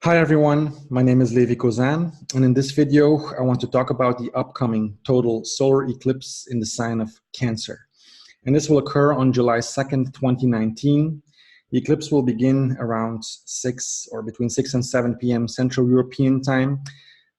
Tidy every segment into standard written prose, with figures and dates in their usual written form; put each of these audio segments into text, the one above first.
Hi everyone, my name is Levi Cosijn, and in this video I want to talk about the upcoming total solar eclipse in the sign of Cancer. And this will occur on July 2nd, 2019. The eclipse will begin around 6 or between 6 and 7 p.m. Central European time.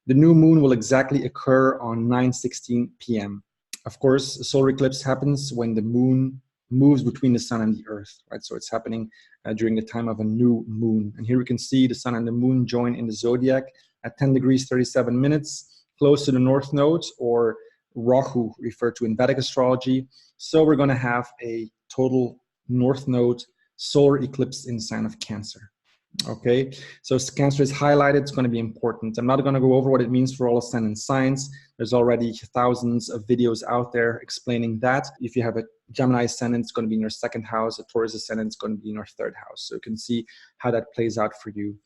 The new moon will exactly occur on 9:16 p.m. Of course, a solar eclipse happens when the moon moves between the sun and the earth, right? So it's happening during the time of a new moon. And here we can see the sun and the moon join in the zodiac at 10 degrees 37 minutes, close to the north node, or Rahu, referred to in Vedic astrology. So we're going to have a total north node solar eclipse in the sign of Cancer. Okay, so Cancer is highlighted. It's going to be important. I'm not going to go over what it means for all ascendant signs. There's already thousands of videos out there explaining that. If you have a Gemini ascendant, it's going to be in your second house. A Taurus ascendant, it's going to be in your third house. So you can see how that plays out for you.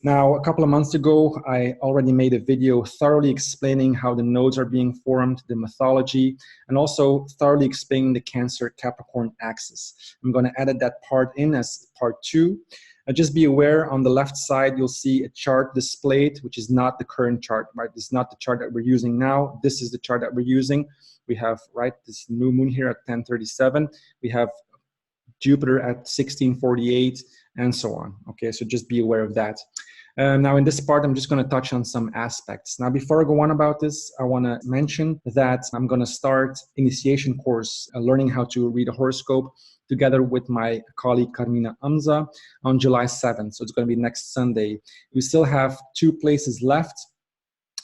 Now, a couple of months ago, I already made a video thoroughly explaining how the nodes are being formed, the mythology, and also thoroughly explaining the Cancer-Capricorn axis. I'm going to edit that part in as part 2. Just be aware, on the left side, you'll see a chart displayed, which is not the current chart, right? This is not the chart that we're using now. This is the chart that we're using. We have, right, this new moon here at 10:37. We have Jupiter at 16:48, and so on. Okay, so just be aware of that. Now, in this part, I'm just going to touch on some aspects. Now, before I go on about this, I want to mention that I'm going to start initiation course, learning how to read a horoscope, together with my colleague Carmina Amza on July 7th. So it's going to be next Sunday. We still have 2 places left.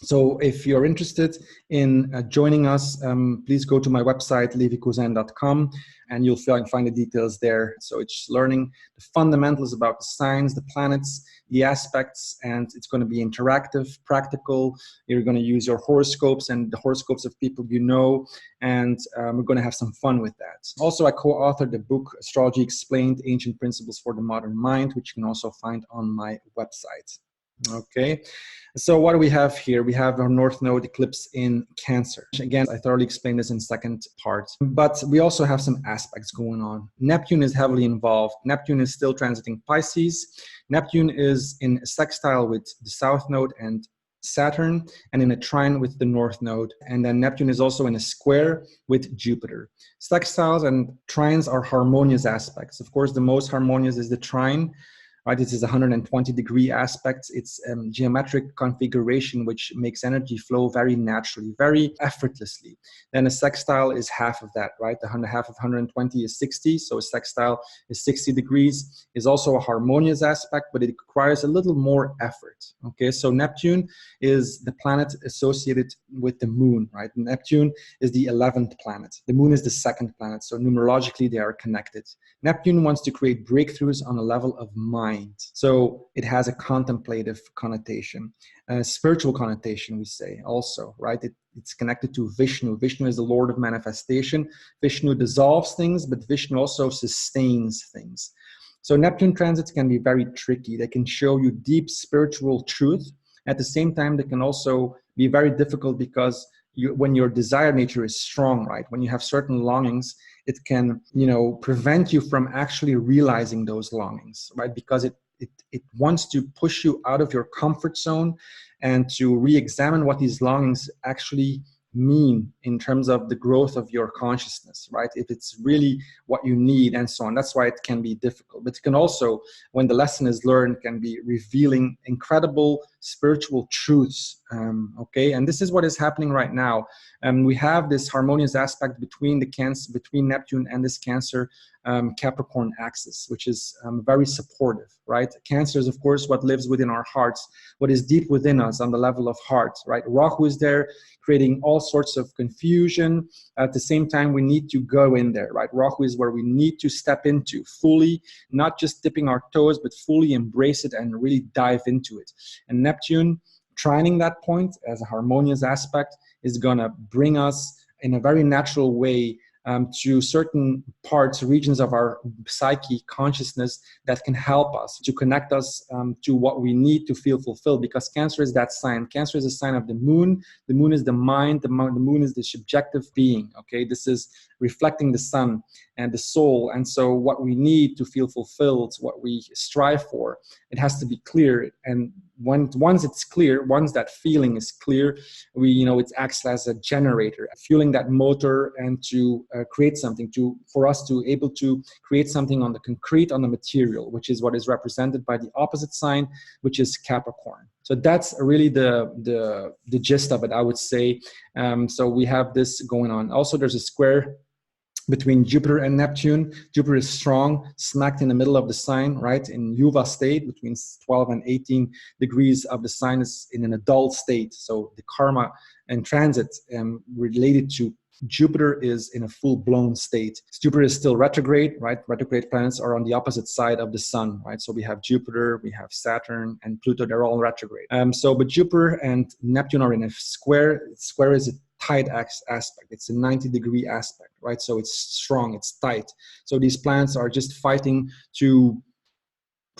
So if you're interested in joining us, please go to my website, levicosijn.com, and you'll find the details there. So it's learning the fundamentals about the signs, the planets, the aspects, and it's going to be interactive, practical. You're going to use your horoscopes and the horoscopes of people you know, and we're going to have some fun with that. Also, I co-authored the book, Astrology Explained, Ancient Principles for the Modern Mind, which you can also find on my website. Okay, so what do we have here? We have our North Node eclipse in Cancer. Again, I thoroughly explained this in second part, but we also have some aspects going on. Neptune is heavily involved. Neptune is still transiting Pisces. Neptune is in a sextile with the South Node and Saturn, and in a trine with the North Node. And then Neptune is also in a square with Jupiter. Sextiles and trines are harmonious aspects. Of course, the most harmonious is the trine. Right, this is a 120-degree aspect. It's geometric configuration, which makes energy flow very naturally, very effortlessly. Then a sextile is half of that, right? Half of 120 is 60, so a sextile is 60 degrees. Is also a harmonious aspect, but it requires a little more effort. Okay, so Neptune is the planet associated with the moon, right? Neptune is the 11th planet. The moon is the 2nd planet, so numerologically they are connected. Neptune wants to create breakthroughs on a level of mind. So it has a contemplative connotation, a spiritual connotation, we say also, right? It's connected to Vishnu. Vishnu is the Lord of manifestation. Vishnu dissolves things, but Vishnu also sustains things. So Neptune transits can be very tricky. They can show you deep spiritual truth. At the same time, they can also be very difficult because when your desire nature is strong, right? When you have certain longings, it can, prevent you from actually realizing those longings, right? Because it wants to push you out of your comfort zone and to re-examine what these longings actually mean in terms of the growth of your consciousness, right? If it's really what you need and so on. That's why it can be difficult. But it can also, when the lesson is learned, can be revealing incredible spiritual truths. Okay, and this is what is happening right now. We have this harmonious aspect between between Neptune and this Cancer Capricorn axis, which is very supportive, right? Cancer is, of course, what lives within our hearts, what is deep within us on the level of heart, right? Rahu is there, creating all sorts of confusion. At the same time, we need to go in there, right? Rahu is where we need to step into fully, not just dipping our toes, but fully embrace it and really dive into it. And Neptune, trining that point as a harmonious aspect, is going to bring us in a very natural way to certain parts, regions of our psyche, consciousness that can help us, to connect us to what we need to feel fulfilled, because Cancer is that sign. Cancer is a sign of the moon. The moon is the mind. The moon is the subjective being, okay? This is reflecting the sun. and the soul. And so what we need to feel fulfilled, what we strive for, it has to be clear. And once it's clear, once that feeling is clear, it acts as a generator, fueling that motor, and to create something, for us to able to create something on the concrete, on the material, which is what is represented by the opposite sign, which is Capricorn. So that's really the gist of it, I would say. So we have this going on. Also, there's a square between Jupiter and Neptune. Jupiter is strong, smacked in the middle of the sign, right? In Yuva state, between 12 and 18 degrees of the sign, is in an adult state. So the karma and transit related to Jupiter is in a full-blown state. Jupiter is still retrograde, right? Retrograde planets are on the opposite side of the sun, right? So we have Jupiter, we have Saturn, and Pluto, they're all retrograde. But Jupiter and Neptune are in a square. Square is a tight aspect. It's a 90-degree aspect, right? So it's strong, it's tight. So these planets are just fighting to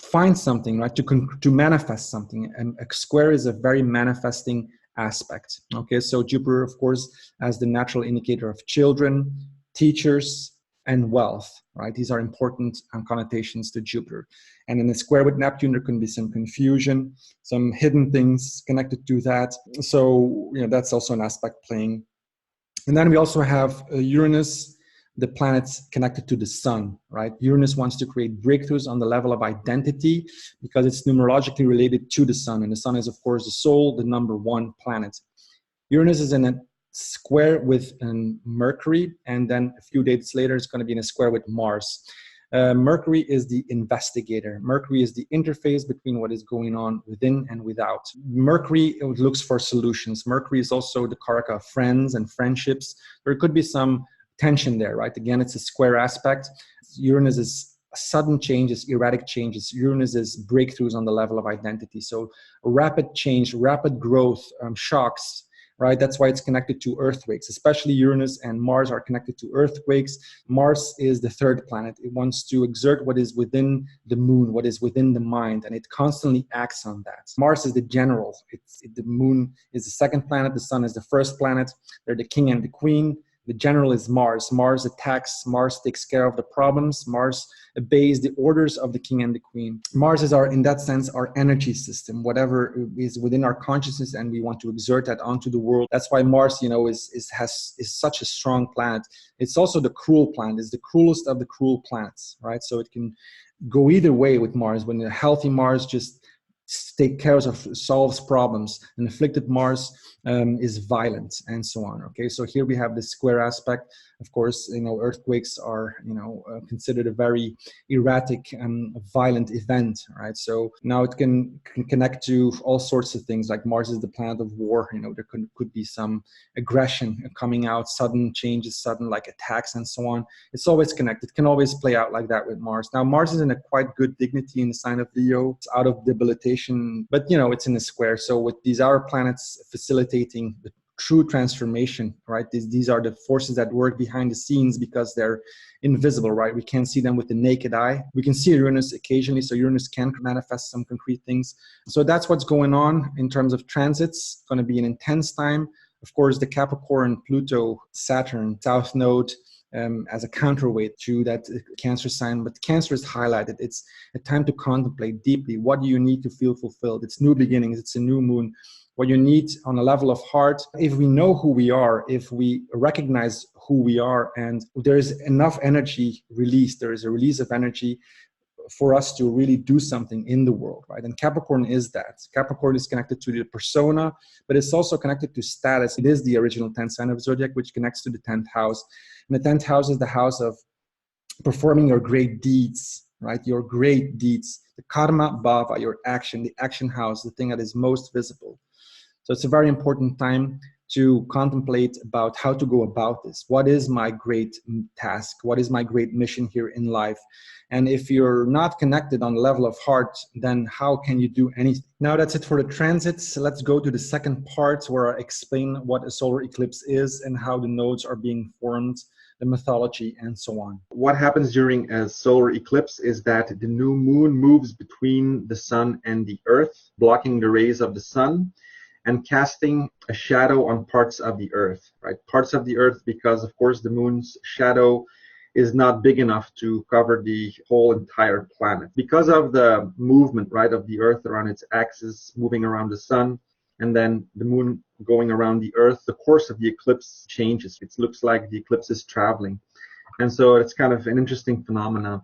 find something, right? To manifest something. And a square is a very manifesting aspect. Okay, so Jupiter, of course, as the natural indicator of children, teachers, and wealth, right? These are important connotations to Jupiter. And in a square with Neptune, there can be some confusion, some hidden things connected to that. So, that's also an aspect playing. And then we also have Uranus, the planets connected to the sun, right? Uranus wants to create breakthroughs on the level of identity because it's numerologically related to the sun. And the sun is, of course, the soul, the number one planet. Uranus is in a square with Mercury, and then a few days later, it's going to be in a square with Mars. Mercury is the investigator. Mercury is the interface between what is going on within and without. Mercury looks for solutions. Mercury is also the karaka of friends and friendships. There could be some tension there, right? Again, it's a square aspect. Uranus is sudden changes, erratic changes. Uranus is breakthroughs on the level of identity. So rapid change, rapid growth, shocks, right? That's why it's connected to earthquakes, especially Uranus and Mars are connected to earthquakes. Mars is the third planet. It wants to exert what is within the moon, what is within the mind, and it constantly acts on that. Mars is the general. The moon is the second planet. The sun is the first planet. They're the king and the queen. The general is Mars. Mars attacks. Mars takes care of the problems. Mars obeys the orders of the king and the queen. Mars is in that sense, our energy system, whatever is within our consciousness, and we want to exert that onto the world. That's why Mars, is such a strong planet. It's also the cruel planet. It's the cruelest of the cruel planets, right? So it can go either way with Mars. When a healthy Mars just takes care of, solves problems, an afflicted Mars is violent, and so on. Okay, so here we have the square aspect. Of course, earthquakes are considered a very erratic and violent event, right? So now it can connect to all sorts of things. Like Mars is the planet of war. There could be some aggression coming out, sudden changes, sudden like attacks, and so on. It's always connected. It can always play out like that with Mars. Now Mars is in a quite good dignity in the sign of Leo. It's out of debilitation, but it's in a square. So with these outer planets facilitating the true transformation, right? These are the forces that work behind the scenes because they're invisible, right? We can't see them with the naked eye. We can see Uranus occasionally, so Uranus can manifest some concrete things. So that's what's going on in terms of transits. It's going to be an intense time. Of course, the Capricorn, Pluto, Saturn, South Node, as a counterweight to that Cancer sign. But Cancer is highlighted. It's a time to contemplate deeply. What do you need to feel fulfilled? It's new beginnings. It's a new moon. What you need on a level of heart, if we know who we are, if we recognize who we are, and there is enough energy released, there is a release of energy for us to really do something in the world, right? And Capricorn is that. Capricorn is connected to the persona, but it's also connected to status. It is the original 10th sign of Zodiac, which connects to the 10th house. And the 10th house is the house of performing your great deeds, right? Your great deeds. The karma bhava, your action, the action house, the thing that is most visible. So it's a very important time to contemplate about how to go about this. What is my great task? What is my great mission here in life? And if you're not connected on the level of heart, then how can you do anything? Now that's it for the transits. Let's go to the second part where I explain what a solar eclipse is and how the nodes are being formed, the mythology, and so on. What happens during a solar eclipse is that the new moon moves between the sun and the earth, blocking the rays of the sun and casting a shadow on parts of the earth, right? Parts of the earth because, of course, the moon's shadow is not big enough to cover the whole entire planet. Because of the movement, right, of the Earth around its axis, moving around the sun, and then the moon going around the Earth, the course of the eclipse changes. It looks like the eclipse is traveling. And so it's kind of an interesting phenomenon.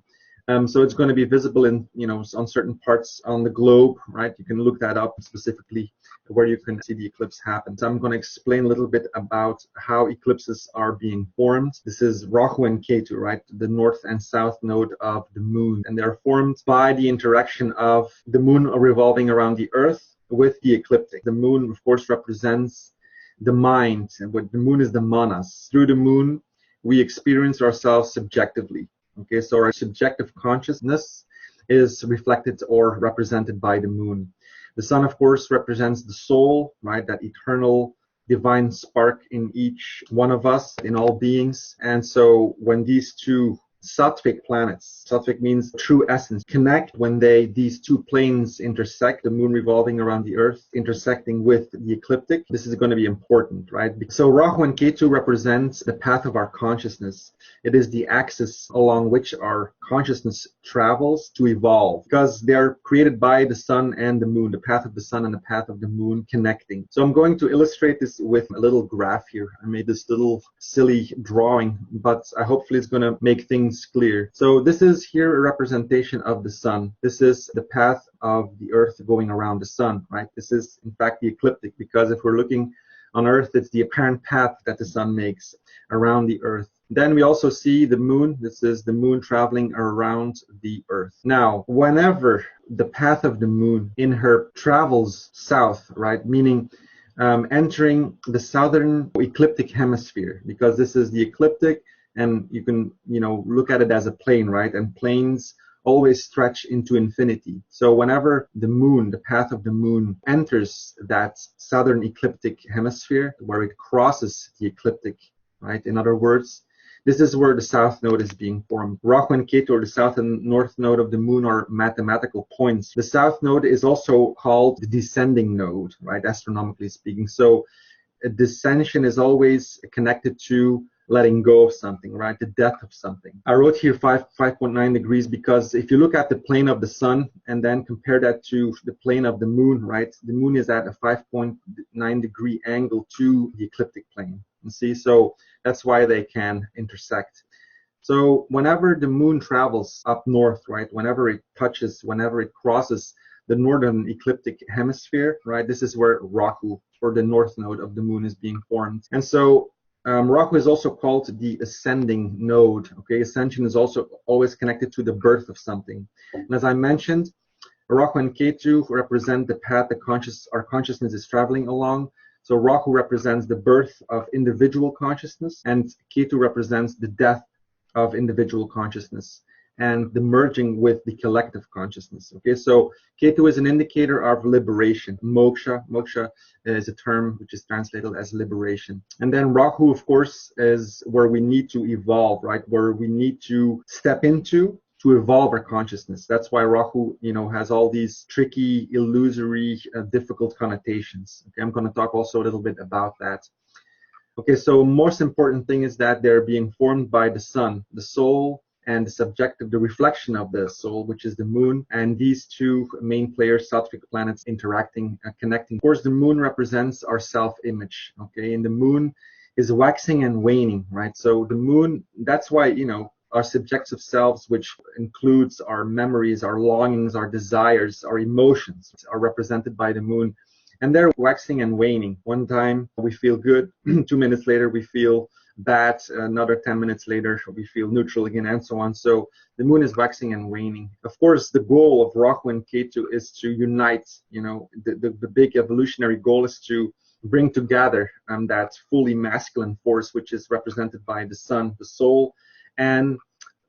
So it's going to be visible in, on certain parts on the globe, right? You can look that up specifically where you can see the eclipse happen. So I'm going to explain a little bit about how eclipses are being formed. This is Rahu and Ketu, right? The north and south node of the moon. And they're formed by the interaction of the moon revolving around the Earth with the ecliptic. The moon, of course, represents the mind, and what the moon is the manas. Through the moon, we experience ourselves subjectively. Okay, so our subjective consciousness is reflected or represented by the moon. The sun, of course, represents the soul, right? That eternal divine spark in each one of us, in all beings. And so when these two Sattvic planets, Sattvic means true essence, connect when these two planes intersect, the moon revolving around the Earth, intersecting with the ecliptic. This is going to be important, right? So Rahu and Ketu represents the path of our consciousness. It is the axis along which our consciousness travels to evolve, because they're created by the sun and the moon, the path of the sun and the path of the moon connecting. So I'm going to illustrate this with a little graph here. I made this little silly drawing, but hopefully it's going to make things clear. So this is here a representation of the sun. This is the path of the Earth going around the sun, right? This is in fact the ecliptic, because if we're looking on Earth, it's the apparent path that the sun makes around the Earth. Then we also see the moon. This is the moon traveling around the Earth. Now, whenever the path of the moon in her travels south, right, meaning entering the southern ecliptic hemisphere, because this is the ecliptic, and you can, look at it as a plane, right? And planes always stretch into infinity. So whenever the moon, the path of the moon, enters that southern ecliptic hemisphere, where it crosses the ecliptic, right? In other words, this is where the south node is being formed. Rahu and Ketu, or the south and north node of the moon, are mathematical points. The south node is also called the descending node, right? Astronomically speaking. So a descension is always connected to letting go of something, right? The death of something. I wrote here 5.9 degrees because if you look at the plane of the sun and then compare that to the plane of the moon, right? The moon is at a 5.9 degree angle to the ecliptic plane. You see, so that's why they can intersect. So whenever the moon travels up north, right? Whenever it crosses the northern ecliptic hemisphere, right? This is where Rahu, or the north node of the moon, is being formed. And so Rahu is also called the ascending node. Okay, ascension is also always connected to the birth of something. And as I mentioned, Rahu and Ketu represent the path our consciousness is traveling along. So Rahu represents the birth of individual consciousness, and Ketu represents the death of individual consciousness and the merging with the collective consciousness. Okay, so Ketu is an indicator of liberation. Moksha is a term which is translated as liberation. And then Rahu, of course, is where we need to evolve, right? Where we need to step into to evolve our consciousness. That's why Rahu, has all these tricky, illusory, difficult connotations. Okay, I'm going to talk also a little bit about that. Okay, so most important thing is that they're being formed by the sun, the soul, and the reflection of the soul, which is the moon, and these two main players, Sattvic planets, interacting, connecting. Of course, the moon represents our self-image, okay, and the moon is waxing and waning, right? So the moon, that's why, our subjective selves, which includes our memories, our longings, our desires, our emotions, are represented by the moon, and they're waxing and waning. One time we feel good, 2 minutes later we feel bad, another 10 minutes later we feel neutral again, and so on. So the moon is waxing and waning. Of course, the goal of Rahu and Ketu is to unite, the big evolutionary goal is to bring together that fully masculine force, which is represented by the sun, the soul, and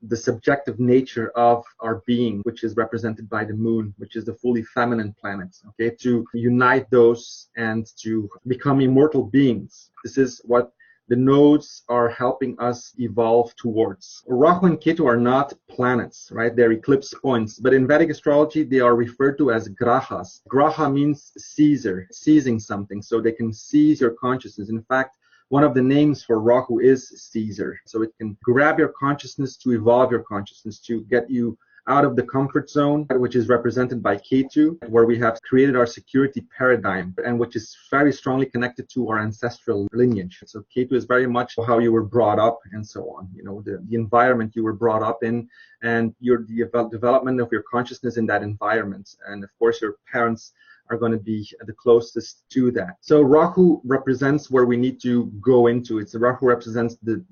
the subjective nature of our being, which is represented by the moon, which is the fully feminine planet, okay, to unite those and to become immortal beings. This is what the nodes are helping us evolve towards. Rahu and Ketu are not planets, right? They're eclipse points. But in Vedic astrology, they are referred to as grahas. Graha means seizer, seizing something. So they can seize your consciousness. In fact, one of the names for Rahu is Caesar. So it can grab your consciousness, to evolve your consciousness, to get you out of the comfort zone, which is represented by Ketu, where we have created our security paradigm, and which is very strongly connected to our ancestral lineage. So Ketu is very much how you were brought up and so on, the environment you were brought up in, and the development of your consciousness in that environment. And of course, your parents are going to be the closest to that. So Rahu represents where we need to go into. Rahu represents the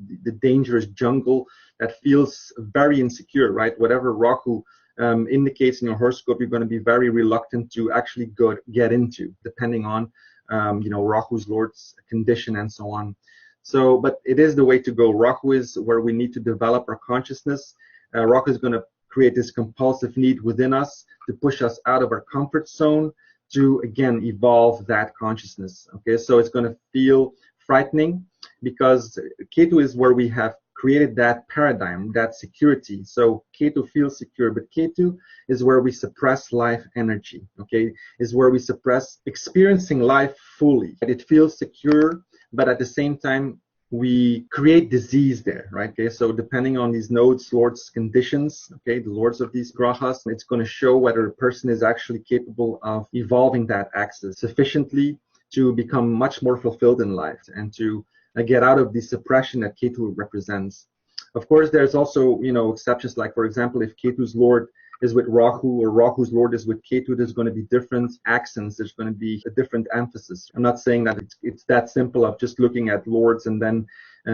dangerous jungle that feels very insecure, right? Whatever Rahu indicates in your horoscope, you're going to be very reluctant to actually get into, depending on Rahu's Lord's condition and so on. So, but it is the way to go. Rahu is where we need to develop our consciousness. Rahu is going to create this compulsive need within us to push us out of our comfort zone, to again evolve that consciousness. Okay, so it's going to feel frightening because Ketu is where we have created that paradigm, that security. So Ketu feels secure, but Ketu is where we suppress life energy. Okay, is where we suppress experiencing life fully. It feels secure, but at the same time we create disease there, right? Okay, so depending on these nodes, lords, conditions, okay, the lords of these grahas, it's going to show whether a person is actually capable of evolving that axis sufficiently to become much more fulfilled in life and to get out of the suppression that Ketu represents. Of course, there's also, exceptions, like, for example, if Ketu's lord is with Rahu or Rahu's lord is with Ketu, there's going to be different accents. There's going to be a different emphasis. I'm not saying that it's that simple of just looking at lords and then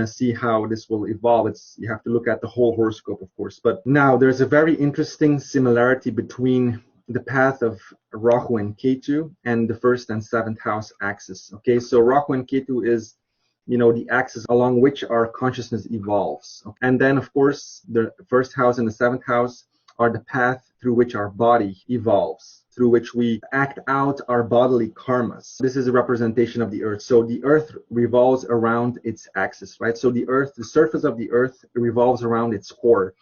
see how this will evolve. You have to look at the whole horoscope, of course. But now there's a very interesting similarity between the path of Rahu and Ketu and the first and seventh house axis. Okay, so Rahu and Ketu is the axis along which our consciousness evolves. And then, of course, the first house and the seventh house are the path through which our body evolves, through which we act out our bodily karmas. This is a representation of the earth. So the earth revolves around its axis, right? So the surface of the earth revolves around its core.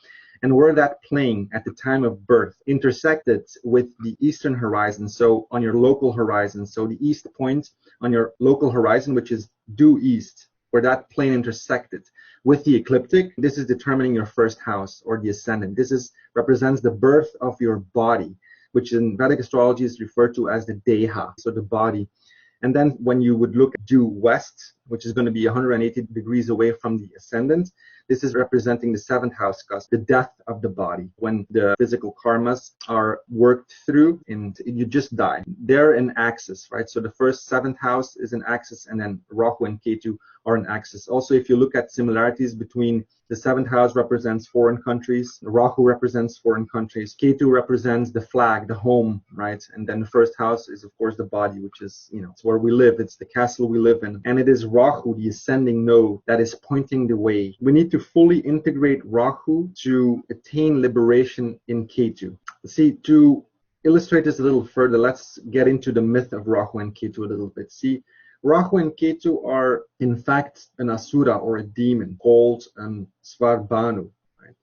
And where that plane at the time of birth intersected with the eastern horizon, so on your local horizon, so the east point on your local horizon, which is due east, where that plane intersected with the ecliptic, this is determining your first house or the ascendant. This represents the birth of your body, which in Vedic astrology is referred to as the Deha, so the body. And then when you would look due west, which is going to be 180 degrees away from the ascendant, this is representing the seventh house cusp, the death of the body, when the physical karmas are worked through and you just die. They're an axis, right? So the first seventh house is an axis, and then Rahu and Ketu are an axis. Also, if you look at similarities between the seventh house represents foreign countries, Rahu represents foreign countries, Ketu represents the flag, the home, right? And then the first house is, of course, the body, which is, it's where we live. It's the castle we live in. And it is Rahu, the ascending node, that is pointing the way. We need to fully integrate Rahu to attain liberation in Ketu. See, to illustrate this a little further, let's get into the myth of Rahu and Ketu a little bit. See, Rahu and Ketu are, in fact, an asura or a demon called Svarbhanu. Right?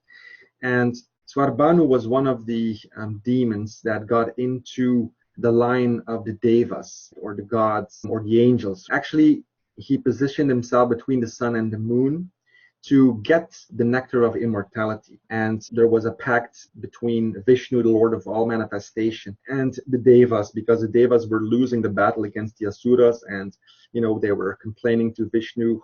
And Svarbhanu was one of the demons that got into the line of the devas, or the gods, or the angels. Actually, he positioned himself between the sun and the moon to get the nectar of immortality. And there was a pact between Vishnu, the Lord of all manifestation, and the Devas, because the Devas were losing the battle against the Asuras, and they were complaining to Vishnu.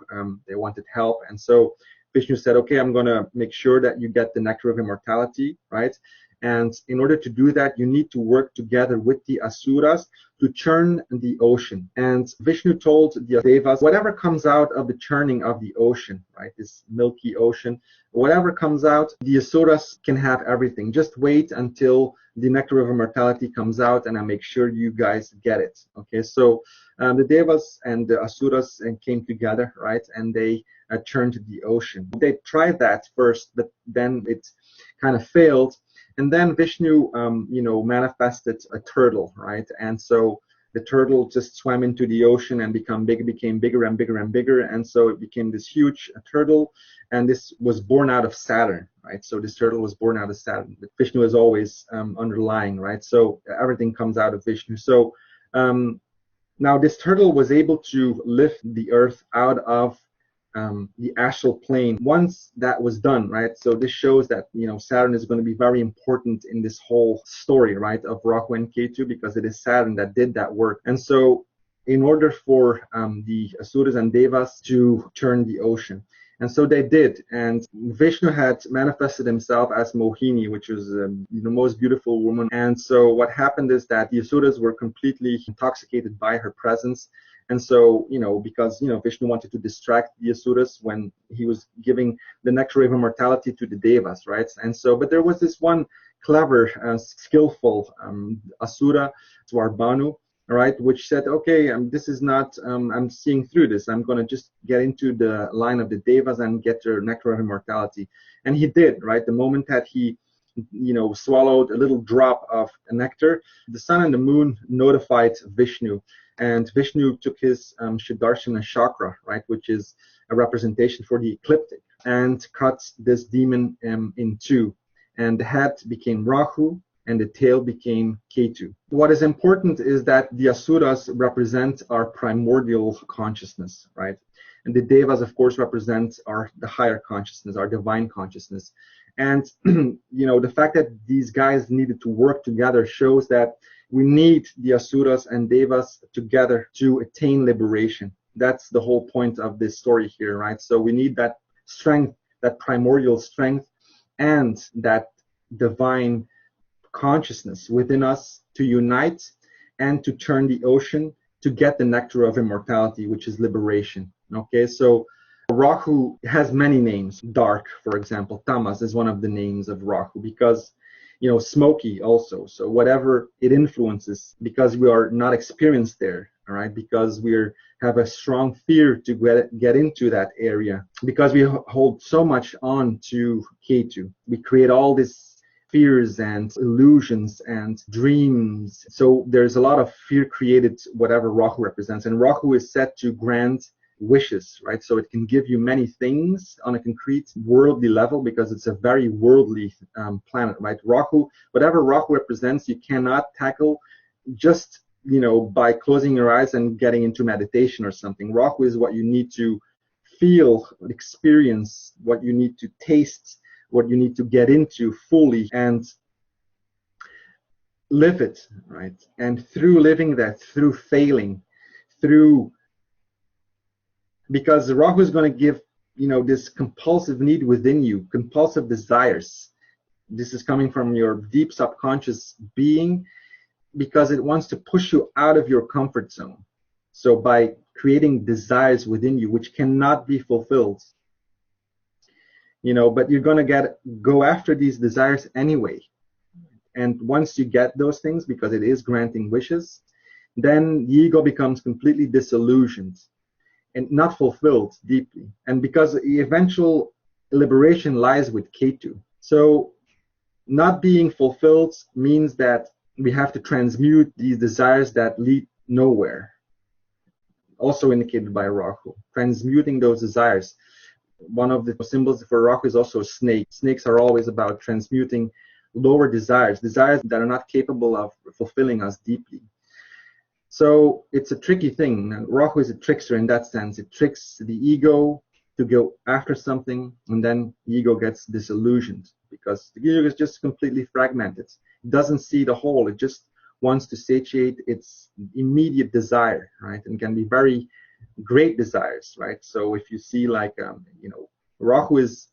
They wanted help, and so Vishnu said, okay, I'm going to make sure that you get the nectar of immortality, right? And in order to do that, you need to work together with the Asuras to churn the ocean. And Vishnu told the Devas, whatever comes out of the churning of the ocean, right, this milky ocean, whatever comes out, the Asuras can have everything. Just wait until the nectar of immortality comes out, and I make sure you guys get it. Okay, so the Devas and the Asuras came together, right, and they churned the ocean. They tried that first, but then it kind of failed. And then Vishnu, manifested a turtle, right? And so the turtle just swam into the ocean and became bigger and bigger and bigger. And so it became this huge turtle. And this was born out of Saturn, right? So this turtle was born out of Saturn. But Vishnu is always underlying, right? So everything comes out of Vishnu. So now this turtle was able to lift the earth out of the astral plane. Once that was done, right? So this shows that, Saturn is going to be very important in this whole story, right, of Rahu and Ketu, because it is Saturn that did that work. And so in order for the Asuras and Devas to turn the ocean. And so they did. And Vishnu had manifested himself as Mohini, which was the most beautiful woman. And so what happened is that the Asuras were completely intoxicated by her presence. And so, because, Vishnu wanted to distract the Asuras when he was giving the nectar of immortality to the Devas, right? And so, but there was this one clever, skillful Asura, Swarbanu, right, which said, okay, this is not, I'm seeing through this. I'm going to just get into the line of the Devas and get their nectar of immortality. And he did, right? The moment that he, swallowed a little drop of nectar, the sun and the moon notified Vishnu. And Vishnu took his Sudarshana chakra, right, which is a representation for the ecliptic, and cut this demon in two. And the head became Rahu, and the tail became Ketu. What is important is that the Asuras represent our primordial consciousness, right? And the Devas, of course, represent the higher consciousness, our divine consciousness. And, the fact that these guys needed to work together shows that we need the Asuras and Devas together to attain liberation. That's the whole point of this story here, right? So we need that strength, that primordial strength, and that divine consciousness within us to unite and to turn the ocean to get the nectar of immortality, which is liberation. Okay, so Rahu has many names. Dark, for example, Tamas is one of the names of Rahu, because smoky also. So whatever it influences, because we are not experienced there, all right, because we have a strong fear to get into that area, because we hold so much on to Ketu. We create all this fears and illusions and dreams. So there's a lot of fear created, whatever Rahu represents. And Rahu is said to grant wishes, right? So it can give you many things on a concrete worldly level, because it's a very worldly planet, right? Rahu, whatever Rahu represents, you cannot tackle just, by closing your eyes and getting into meditation or something. Rahu is what you need to feel, experience, what you need to taste, what you need to get into fully and live it, right? And through living that, through failing, because Rahu is going to give, this compulsive need within you, compulsive desires. This is coming from your deep subconscious being, because it wants to push you out of your comfort zone. So by creating desires within you, which cannot be fulfilled, but you're going to go after these desires anyway. And once you get those things, because it is granting wishes, then the ego becomes completely disillusioned and not fulfilled deeply. And because the eventual liberation lies with Ketu. So not being fulfilled means that we have to transmute these desires that lead nowhere. Also indicated by Rahu, transmuting those desires. One of the symbols for Rahu is also a snake. Snakes are always about transmuting lower desires that are not capable of fulfilling us deeply. So it's a tricky thing. Rahu is a trickster in that sense. It tricks the ego to go after something, and then the ego gets disillusioned, because the ego is just completely fragmented. It doesn't see the whole. It just wants to satiate its immediate desire, right? And can be very great desires, right? So if you see Rahu is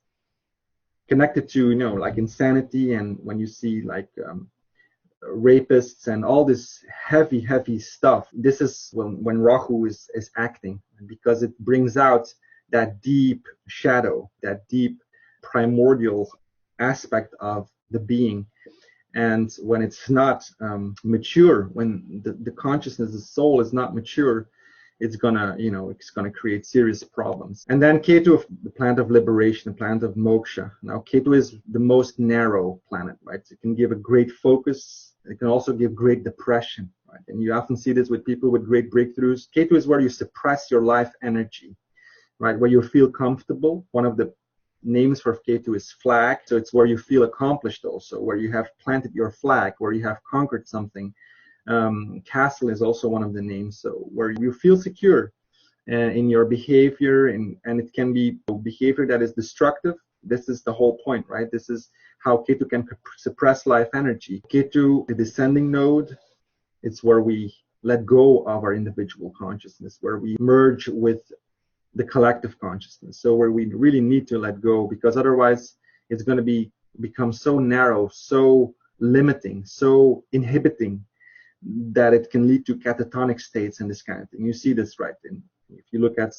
connected to, like insanity, and when you see rapists and all this heavy stuff, this is when Rahu is acting, because it brings out that deep shadow, that deep primordial aspect of the being. And when it's not mature, when the consciousness, the soul is not mature, it's gonna create serious problems. And then Ketu, the planet of liberation, the planet of moksha. Now Ketu is the most narrow planet, right? It can give a great focus. It can also give great depression, right? And you often see this with people with great breakthroughs. Ketu is where you suppress your life energy, right? Where you feel comfortable. One of the names for Ketu is flag. So it's where you feel accomplished also, where you have planted your flag, where you have conquered something. Castle is also one of the names, so where you feel secure. in your behavior, and it can be behavior that is destructive. This is the whole point, right? This is how Ketu can suppress life energy. Ketu, the descending node, it's where we let go of our individual consciousness, where we merge with the collective consciousness. So where we really need to let go, because otherwise it's going to become so narrow, so limiting, so inhibiting, that it can lead to catatonic states and this kind of thing. You see this, right? And if you look at,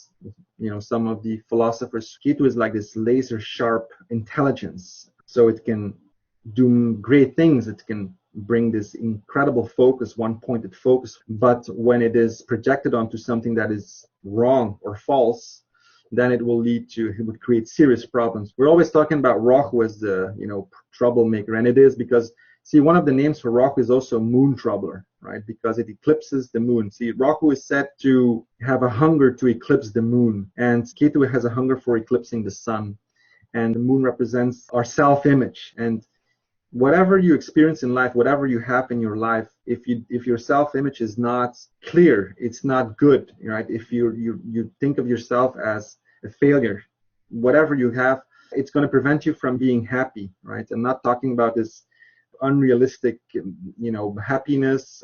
some of the philosophers, Ketu is like this laser sharp intelligence. So it can do great things. It can bring this incredible focus, one-pointed focus. But when it is projected onto something that is wrong or false, then it would create serious problems. We're always talking about Rahu as the, troublemaker, and it is because, see, one of the names for Rahu is also moon troubler, right? Because it eclipses the moon. See, Rahu is said to have a hunger to eclipse the moon, and Ketu has a hunger for eclipsing the sun. And the moon represents our self-image. And whatever you experience in life, whatever you have in your life, if your self-image is not clear, it's not good, right? If you think of yourself as a failure, whatever you have, it's going to prevent you from being happy, right? I'm not talking about this unrealistic, happiness,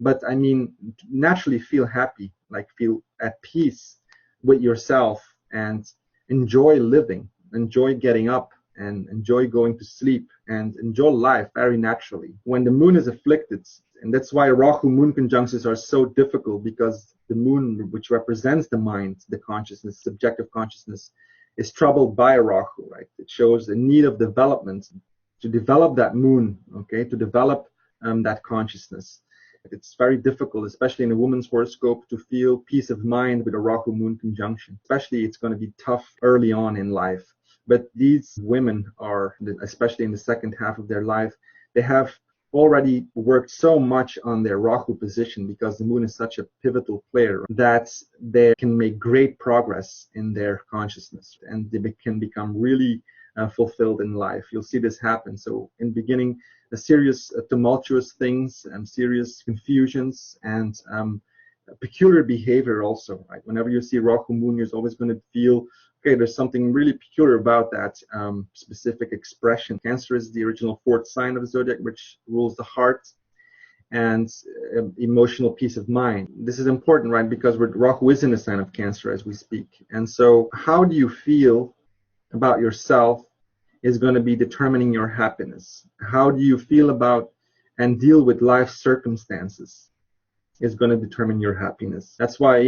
but I mean, naturally feel happy, like feel at peace with yourself and enjoy living, enjoy getting up, and enjoy going to sleep, and enjoy life very naturally. When the moon is afflicted, and that's why Rahu moon conjunctions are so difficult, because the moon, which represents the mind, the consciousness, subjective consciousness, is troubled by Rahu, right? It shows the need of development, to develop that moon, okay, to develop that consciousness. It's very difficult, especially in a woman's horoscope, to feel peace of mind with a Rahu moon conjunction. Especially, it's going to be tough early on in life. But these women are, especially in the second half of their life, they have already worked so much on their Rahu position, because the moon is such a pivotal player, that they can make great progress in their consciousness, and they can become really fulfilled in life. You'll see this happen. So in the beginning, a serious tumultuous things and serious confusions and peculiar behavior also, right? Whenever you see Rahu moon, you're always going to feel, okay, there's something really peculiar about that specific expression. Cancer is the original fourth sign of the zodiac, which rules the heart and emotional peace of mind. This is important, right? Because Rahu is in the sign of Cancer as we speak. And so how do you feel about yourself is going to be determining your happiness. How do you feel about and deal with life circumstances is going to determine your happiness. That's why,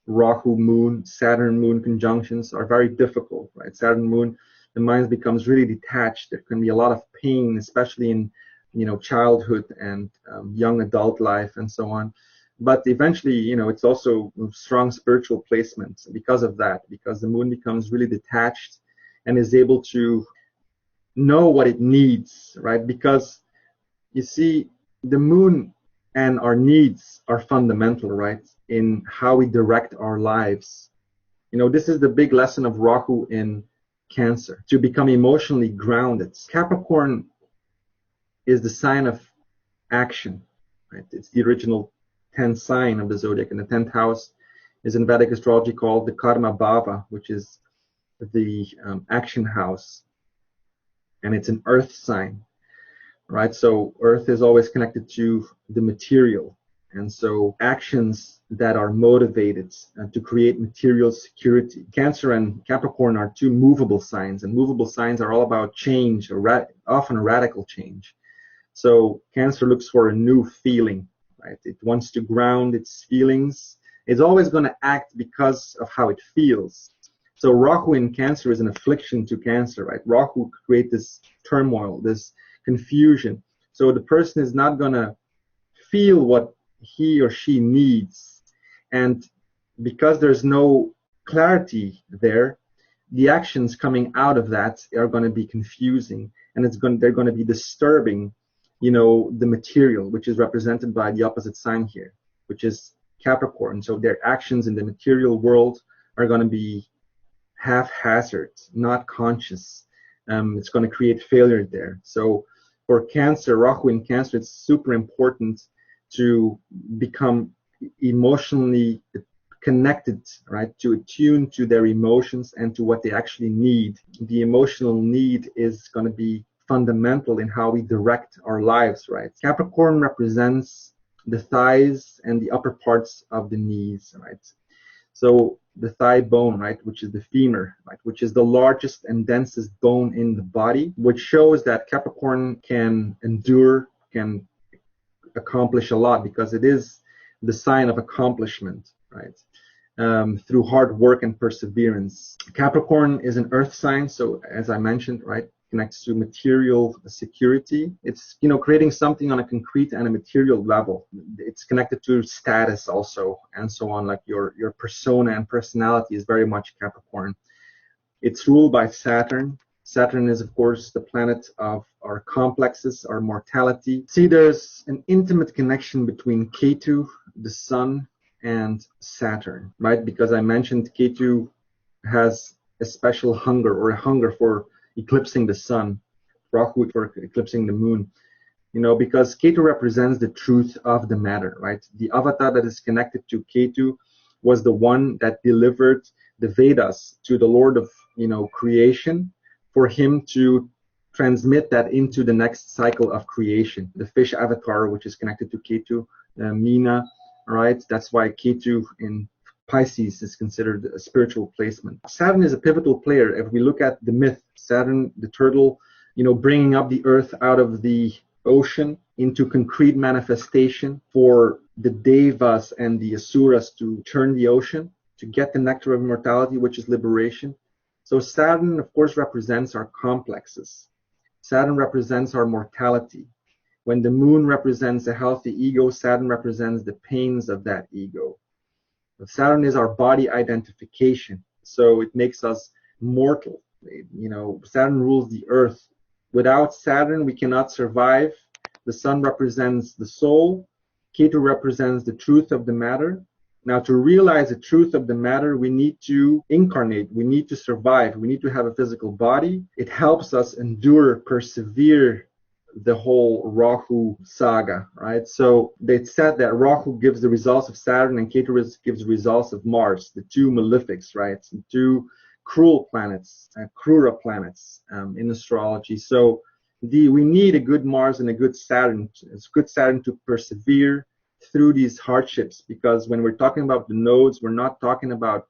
Rahu moon, Saturn moon conjunctions are very difficult, right? Saturn moon, the mind becomes really detached. There can be a lot of pain, especially in, childhood and young adult life and so on. But eventually, it's also strong spiritual placement because of that, because the moon becomes really detached and is able to know what it needs, right? Because you see, the moon and our needs are fundamental, right, in how we direct our lives. This is the big lesson of Rahu in Cancer, to become emotionally grounded. Capricorn is the sign of action, right? It's the original 10th sign of the zodiac, and the 10th house is in Vedic astrology called the Karma Bhava, which is the action house, and it's an earth sign, right? So earth is always connected to the material, and so actions that are motivated to create material security. Cancer and Capricorn are two movable signs, and movable signs are all about change, or often radical change. So Cancer looks for a new feeling, right? It wants to ground its feelings. It's always going to act because of how it feels. So Rahu in Cancer is an affliction to Cancer, right? Rahu creates this turmoil, this confusion. So the person is not going to feel what he or she needs. And because there's no clarity there, the actions coming out of that are going to be confusing, and they're going to be disturbing, the material, which is represented by the opposite sign here, which is Capricorn. So their actions in the material world are going to be haphazard, not conscious. It's going to create failure there. So for Cancer, Rahu in Cancer, it's super important to become emotionally connected, right, to attune to their emotions and to what they actually need. The emotional need is going to be fundamental in how we direct our lives, right? Capricorn represents the thighs and the upper parts of the knees, right? So the thigh bone, right, which is the femur, right, which is the largest and densest bone in the body, which shows that Capricorn can endure, can accomplish a lot, because it is the sign of accomplishment, right? Through hard work and perseverance. Capricorn is an earth sign, so as I mentioned, right, connects to material security. It's, you know, creating something on a concrete and a material level. It's connected to status also, and so on. Like your persona and personality is very much Capricorn. It's ruled by Saturn. Saturn is, of course, the planet of our complexes, our mortality. See, there's an intimate connection between Ketu, the sun, and Saturn, right? Because I mentioned Ketu has a special hunger, or a hunger for eclipsing the sun, Rahu for eclipsing the moon, you know, because Ketu represents the truth of the matter, right? The avatar that is connected to Ketu was the one that delivered the Vedas to the Lord of, you know, creation, for him to transmit that into the next cycle of creation. The fish avatar, which is connected to Ketu, Meena, right? That's why Ketu in Pisces is considered a spiritual placement. Saturn is a pivotal player. If we look at the myth, Saturn, the turtle, you know, bringing up the earth out of the ocean into concrete manifestation for the devas and the asuras to turn the ocean, to get the nectar of immortality, which is liberation. So Saturn, of course, represents our complexes. Saturn represents our mortality. When the moon represents a healthy ego, Saturn represents the pains of that ego. Saturn is our body identification, so it makes us mortal. You know, Saturn rules the earth. Without Saturn, we cannot survive. The sun represents the soul. Ketu represents the truth of the matter. Now, to realize the truth of the matter, we need to incarnate. We need to survive. We need to have a physical body. It helps us endure, persevere the whole Rahu saga, right? So they said that Rahu gives the results of Saturn and Ketu gives the results of Mars, the two malefics, right? The two cruel planets, Krura planets in astrology. So we need a good Mars and a good Saturn. It's good Saturn to persevere through these hardships, because when we're talking about the nodes, we're not talking about,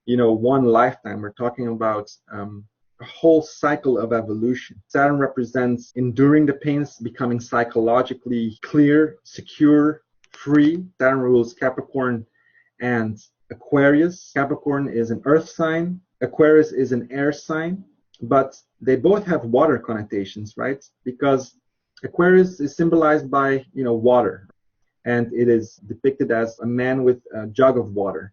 you know, one lifetime. We're talking about a whole cycle of evolution. Saturn represents enduring the pains, becoming psychologically clear, secure, free. Saturn rules Capricorn and Aquarius. Capricorn is an earth sign. Aquarius is an air sign, but they both have water connotations, right? Because Aquarius is symbolized by, you know, water, and it is depicted as a man with a jug of water.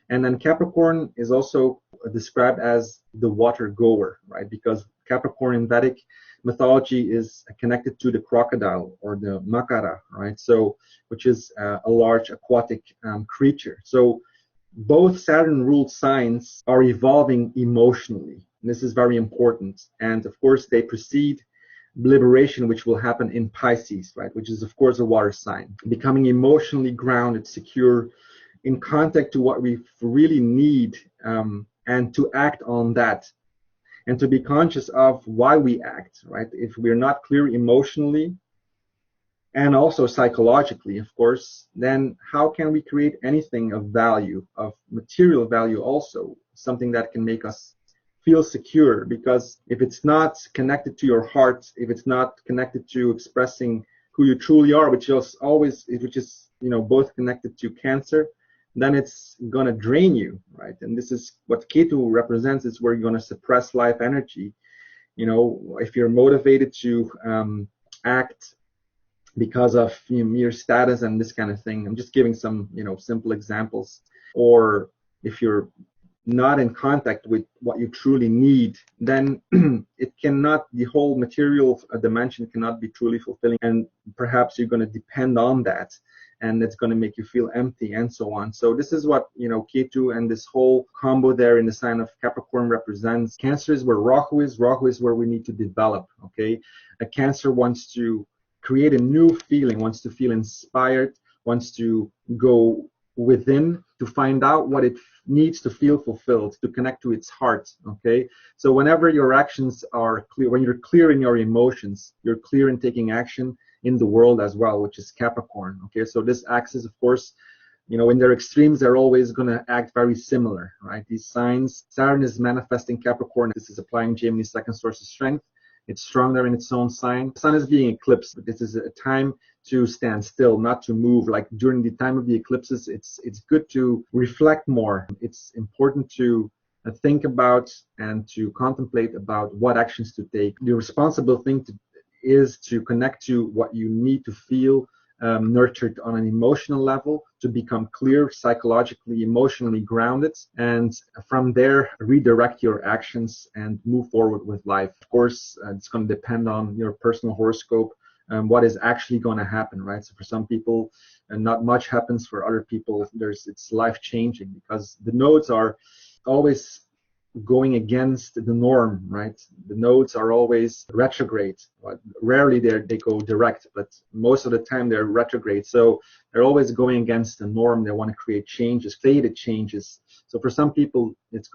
And then Capricorn is also described as the water goer, right? Because Capricorn in Vedic mythology is connected to the crocodile, or the makara, right? So, which is a large aquatic creature. So both Saturn-ruled signs are evolving emotionally. This is very important. And of course, they precede liberation, which will happen in Pisces, right? Which is, of course, a water sign. Becoming emotionally grounded, secure, in contact to what we really need, and to act on that, and to be conscious of why we act, right? If we're not clear emotionally and also psychologically, of course, then how can we create anything of value, of material value also, something that can make us feel secure? Because if it's not connected to your heart, if it's not connected to expressing who you truly are, which is you know, both connected to Cancer, then it's going to drain you, right? And this is what Ketu represents, is where you're going to suppress life energy. You know, if you're motivated to act because of, you know, mere status and this kind of thing. I'm just giving some, you know, simple examples. Or if you're not in contact with what you truly need, then it cannot, the whole material dimension cannot be truly fulfilling, and perhaps you're going to depend on that, and it's going to make you feel empty, and so on. So this is what, you know, Ketu and this whole combo there in the sign of Capricorn represents. Cancer is where Rahu is. Rahu is where we need to develop, okay? A Cancer wants to create a new feeling, wants to feel inspired, wants to go within to find out what it needs to feel fulfilled, to connect to its heart. Okay, so whenever your actions are clear, when you're clear in your emotions, you're clear in taking action in the world as well, which is Capricorn. Okay, so this axis, of course, in their extremes, they're always going to act very similar, right? These signs, Saturn is manifesting Capricorn. This is applying Gemini's second source of strength. It's strong there in its own sign. The sun is being eclipsed, but this is a time to stand still, not to move. Like during the time of the eclipses, it's good to reflect more. It's important to think about and to contemplate about what actions to take. The responsible thing is to connect to what you need to feel, nurtured on an emotional level, to become clear, psychologically, emotionally grounded, and from there redirect your actions and move forward with life. Of course, it's going to depend on your personal horoscope, what is actually going to happen, right? So for some people, not much happens. For other people, it's life changing, because the nodes are always going against the norm, right? The nodes are always retrograde. Rarely they go direct, but most of the time they're retrograde. So they're always going against the norm. They want to create changes, fated changes. So for some people, it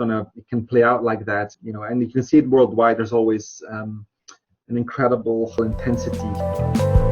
can play out like that, and you can see it worldwide. There's always an incredible intensity.